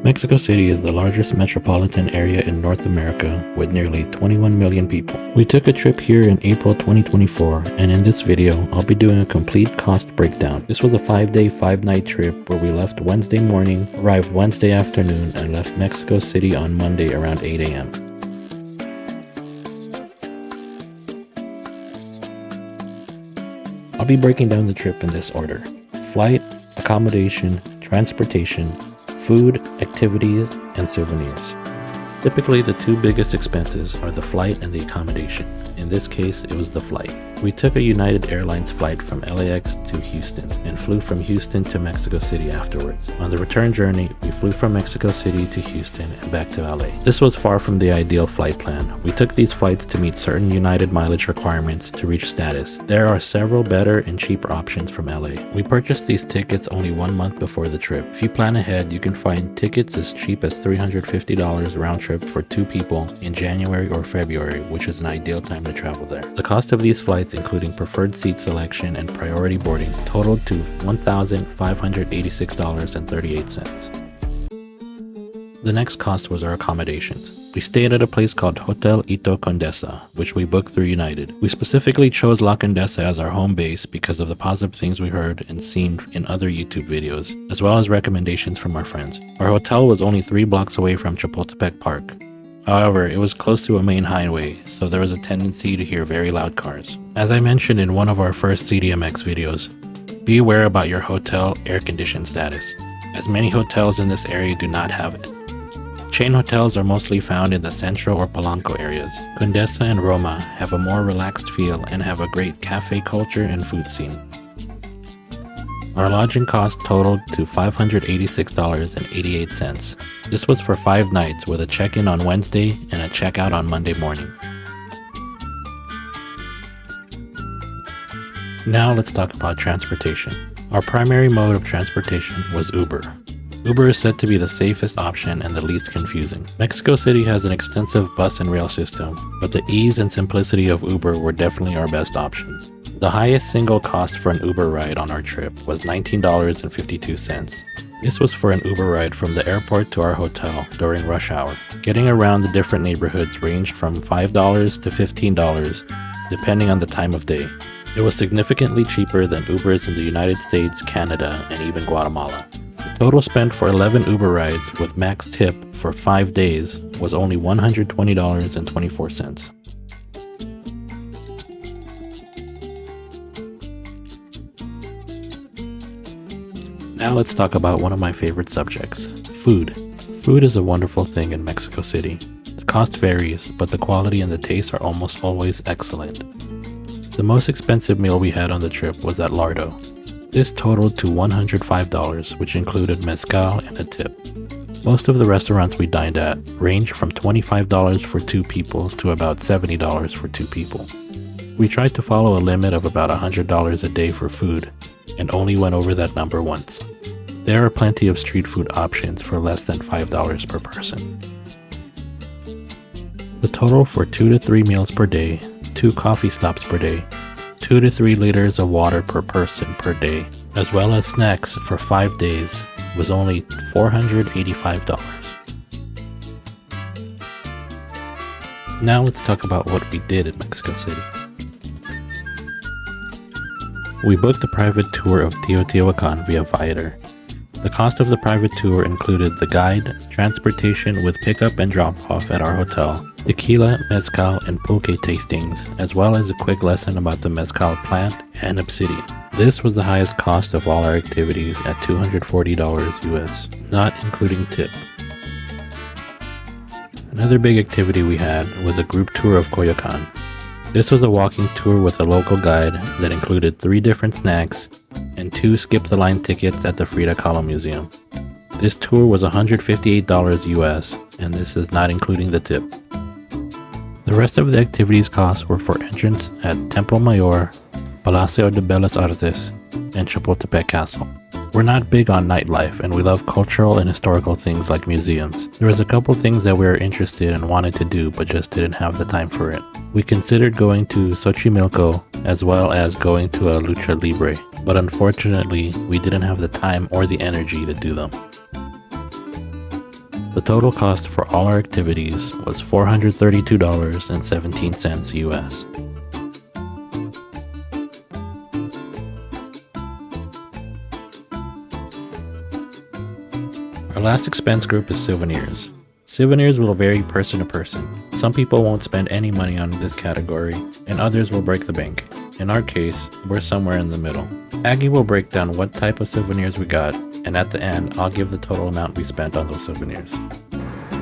Mexico City is the largest metropolitan area in North America with nearly 21 million people. We took a trip here in April 2024, and in this video, I'll be doing a complete cost breakdown. This was a 5-day, 5-night trip where we left Wednesday morning, arrived Wednesday afternoon, and left Mexico City on Monday around 8 a.m. I'll be breaking down the trip in this order: flight, accommodation, transportation, food, activities, and souvenirs. Typically, the two biggest expenses are the flight and the accommodation. In this case, it was the flight. We took a United Airlines flight from LAX to Houston and flew from Houston to Mexico City afterwards. On the return journey, we flew from Mexico City to Houston and back to LA. This was far from the ideal flight plan. We took these flights to meet certain United mileage requirements to reach status. There are several better and cheaper options from LA. We purchased these tickets only 1 month before the trip. If you plan ahead, you can find tickets as cheap as $350 round trip for 2 people in January or February, which is an ideal time to travel there. The cost of these flights, including preferred seat selection and priority boarding, totaled to $1,586.38. The next cost was our accommodations. We stayed at a place called Hotel Ito Condesa, which we booked through United. We specifically chose La Condesa as our home base because of the positive things we heard and seen in other YouTube videos, as well as recommendations from our friends. Our hotel was only 3 blocks away from Chapultepec Park. However, it was close to a main highway, so there was a tendency to hear very loud cars. As I mentioned in one of our first CDMX videos, be aware about your hotel air condition status, as many hotels in this area do not have it. Chain hotels are mostly found in the Centro or Polanco areas. Condesa and Roma have a more relaxed feel and have a great cafe culture and food scene. Our lodging cost totaled to $586.88. This was for 5 nights with a check-in on Wednesday and a check-out on Monday morning. Now let's talk about transportation. Our primary mode of transportation was Uber. Uber is said to be the safest option and the least confusing. Mexico City has an extensive bus and rail system, but the ease and simplicity of Uber were definitely our best options. The highest single cost for an Uber ride on our trip was $19.52. This was for an Uber ride from the airport to our hotel during rush hour. Getting around the different neighborhoods ranged from $5 to $15 depending on the time of day. It was significantly cheaper than Ubers in the United States, Canada, and even Guatemala. The total spent for 11 Uber rides with max tip for 5 days was only $120.24. Now let's talk about one of my favorite subjects, food. Food is a wonderful thing in Mexico City. The cost varies, but the quality and the taste are almost always excellent. The most expensive meal we had on the trip was at Lardo. This totaled to $105, which included mezcal and a tip. Most of the restaurants we dined at ranged from $25 for 2 people to about $70 for 2 people. We tried to follow a limit of about $100 a day for food, and only went over that number once. There are plenty of street food options for less than $5 per person. The total for 2 to 3 meals per day, 2 coffee stops per day, 2 to 3 liters of water per person per day, as well as snacks for 5 days was only $485. Now let's talk about what we did in Mexico City. We booked a private tour of Teotihuacan via Viator. The cost of the private tour included the guide, transportation with pickup and drop-off at our hotel, tequila, mezcal, and pulque tastings, as well as a quick lesson about the mezcal plant and obsidian. This was the highest cost of all our activities at $240 US, not including tip. Another big activity we had was a group tour of Coyoacan. This was a walking tour with a local guide that included 3 different snacks and 2 skip-the-line tickets at the Frida Kahlo Museum. This tour was $158 US, and this is not including the tip. The rest of the activities costs were for entrance at Templo Mayor, Palacio de Bellas Artes, and Chapultepec Castle. We're not big on nightlife, and we love cultural and historical things like museums. There was a couple things that we were interested and wanted to do, but just didn't have the time for it. We considered going to Xochimilco, as well as going to a Lucha Libre, but unfortunately, we didn't have the time or the energy to do them. The total cost for all our activities was $432.17 US. Our last expense group is souvenirs. Souvenirs will vary person to person. Some people won't spend any money on this category, and others will break the bank. In our case, we're somewhere in the middle. Aggie will break down what type of souvenirs we got, and at the end, I'll give the total amount we spent on those souvenirs.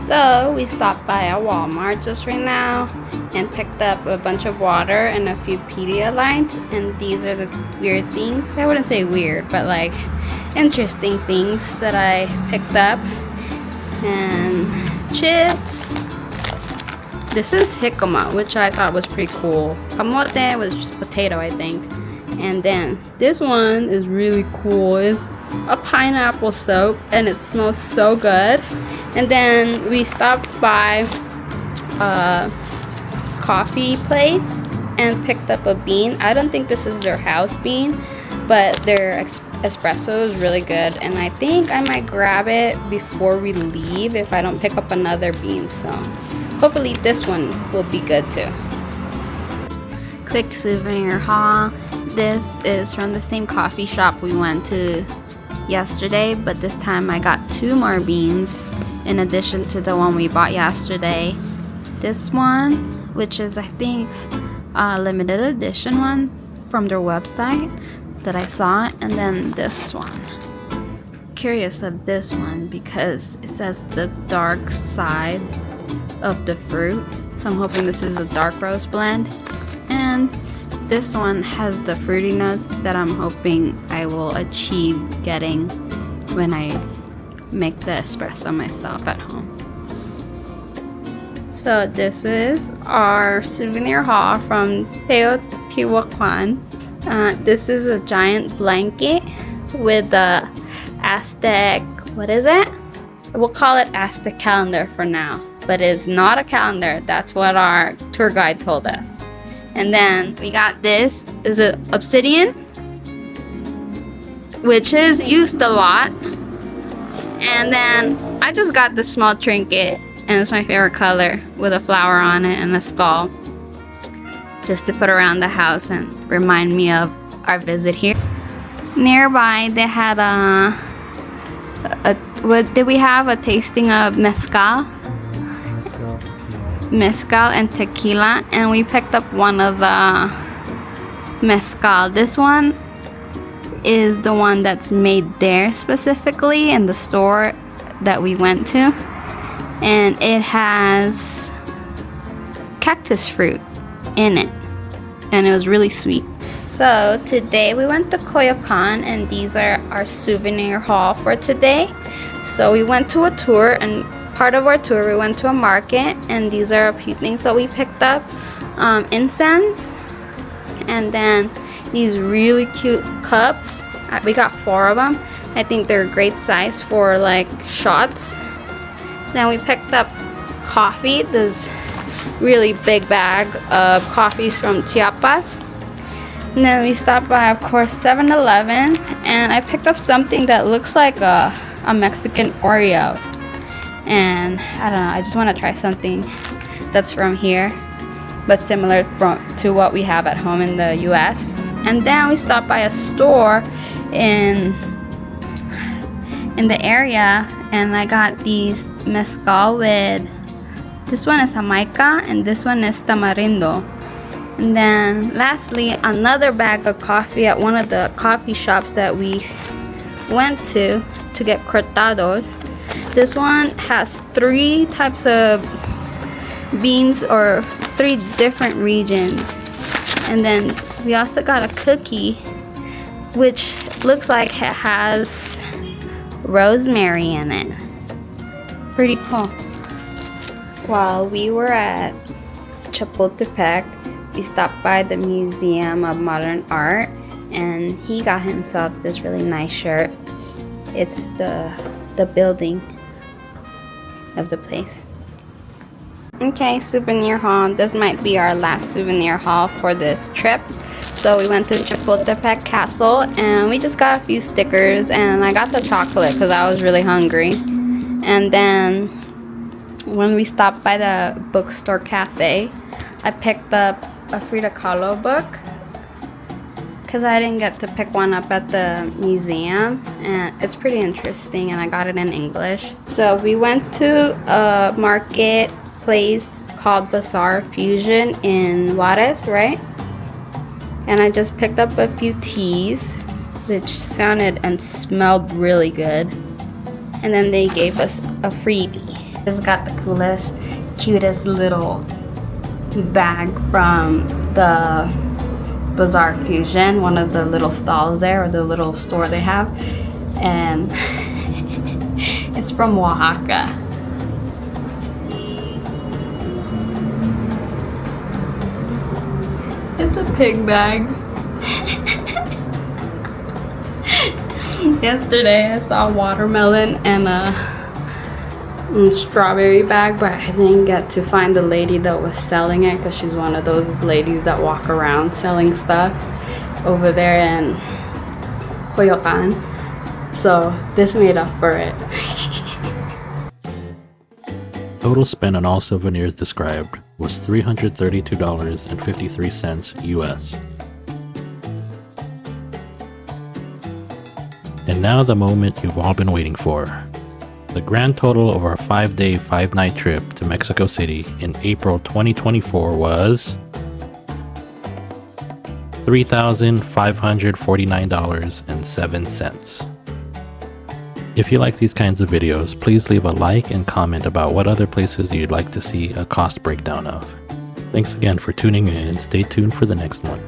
So we stopped by a Walmart just right now and picked up a bunch of water and a few Pedialyte, and these are the weird things. I wouldn't say weird, but like interesting things that I picked up. And chips. This is jicama, which I thought was pretty cool. Camote was just potato, I think. And then this one is really cool. It's a pineapple soap and it smells so good. And then we stopped by a coffee place and picked up a bean. I don't think this is their house bean, but their espresso is really good, and I think I might grab it before we leave if I don't pick up another bean. So hopefully this one will be good too. Quick souvenir haul. This is from the same coffee shop we went to yesterday, but this time I got 2 more beans in addition to the one we bought yesterday. This one, which is I think a limited edition one from their website that I saw, and then this one. Curious of this one because it says the dark side of the fruit, so I'm hoping this is a dark roast blend. And this one has the fruity notes that I'm hoping I will achieve getting when I make the espresso myself at home. So this is our souvenir haul from Teotihuacan. This is a giant blanket with the Aztec, what is it? We'll call it Aztec calendar for now, but it's not a calendar. That's what our tour guide told us. And then we got this, is it obsidian? Which is used a lot. And then I just got this small trinket, and it's my favorite color with a flower on it and a skull, just to put around the house and remind me of our visit here. Nearby they had what did we have? A tasting of mezcal and tequila, and we picked up one of the mezcal. This one is the one that's made there specifically in the store that we went to, and it has cactus fruit in it, and it was really sweet. So today we went to Coyoacan, and these are our souvenir haul for today. So we went to a tour, and part of our tour we went to a market, and these are a few things that we picked up. Incense, and then these really cute cups. We got 4 of them. I think they're a great size for like shots. Then we picked up coffee, this really big bag of coffees from Chiapas. And then we stopped by, of course, 7-Eleven, and I picked up something that looks like a Mexican Oreo. And I don't know, I just want to try something that's from here, but similar to what we have at home in the US. And then we stopped by a store in the area, and I got these mezcal with, this one is Jamaica and this one is Tamarindo. And then lastly, another bag of coffee at one of the coffee shops that we went to get cortados. This one has 3 types of beans, or 3 different regions. And then we also got a cookie which looks like it has rosemary in it. Pretty cool. While we were at Chapultepec, we stopped by the Museum of Modern Art, and he got himself this really nice shirt. It's the building of the place. Okay, souvenir haul. This might be our last souvenir haul for this trip. So we went to Chapultepec Castle, and we just got a few stickers, and I got the chocolate because I was really hungry. And then when we stopped by the bookstore cafe, I picked up a Frida Kahlo book because I didn't get to pick one up at the museum, and it's pretty interesting, and I got it in English. So we went to a marketplace called Bazaar Fusion in Juarez, right? And I just picked up a few teas, which sounded and smelled really good. And then they gave us a freebie. Just got the coolest, cutest little bag from the Bazaar Fusion, one of the little stalls there, or the little store they have. And it's from Oaxaca. It's a pig bag. Yesterday I saw a watermelon and a strawberry bag, but I didn't get to find the lady that was selling it because she's one of those ladies that walk around selling stuff over there in Coyoacan. So this made up for it. Total spent on all souvenirs described was $332.53 US. And now the moment you've all been waiting for. The grand total of our 5-day, 5-night trip to Mexico City in April 2024 was $3,549.07. If you like these kinds of videos, please leave a like and comment about what other places you'd like to see a cost breakdown of. Thanks again for tuning in, and stay tuned for the next one.